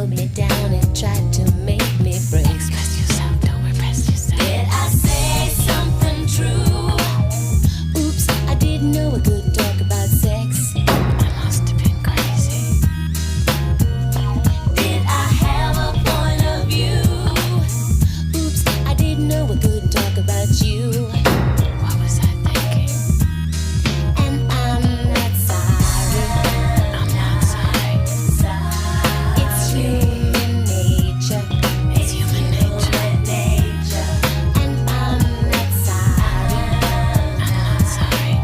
held me down and tried to make me break. Express yourself, don't repress yourself. Did I say something true? Oops, I didn't know I could talk about sex. I must have been crazy. Did I have a point of view? Oops, I didn't know I could talk about you. What was I thinking? And I'm not sorry. I'm not sorry. It's human nature. It's human nature. And I'm not sorry. I'm not sorry.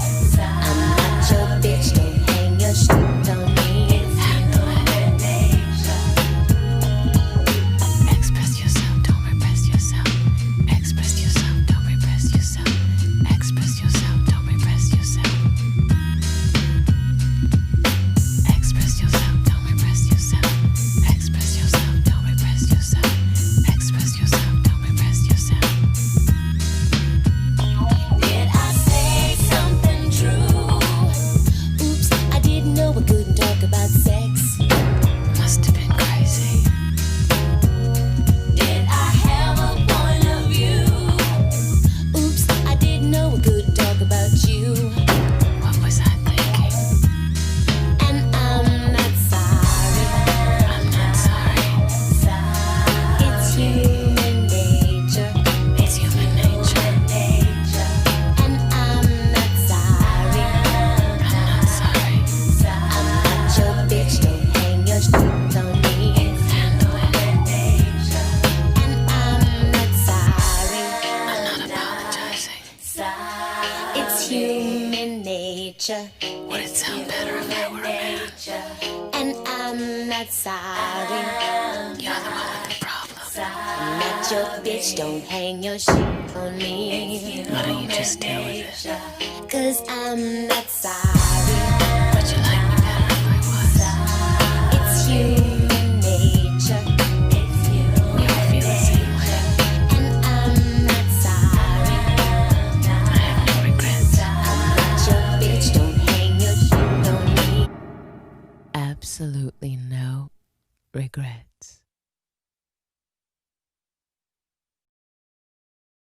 I'm not your bitch, don't hang your shit on me. Handle it. Express yourself, don't repress yourself. Express yourself, don't repress yourself. Express yourself, don't repress yourself. Express yourself, don't repress yourself. Express yourself, don't repress yourself. Express yourself, don't repress yourself. Did I say something true? Oops, I didn't know I couldn't talk about sex. Must have been crazy. Did I have a point of view? Oops, I didn't know I couldn't talk about you. What was I thinking? And I'm not sorry. I'm not sorry. It's human nature. It's human nature. And I'm not sorry. I'm not sorry. I'm not your bitch, don't hang your shit on me. Handle it. And I'm not sorry. I'm not apologizing. It's human nature. Would it sound better if I were a man? And I'm not sorry. You're the one with the problem. I'm not your bitch, don't hang your shit on me. Why don't you just deal with it? 'Cause I'm not sorry. Would you like me better if I was? It's human nature. We all feel the same way. And I'm not sorry. I have no regrets. I'm not your bitch, don't hang your shit on me. Absolutely no regrets.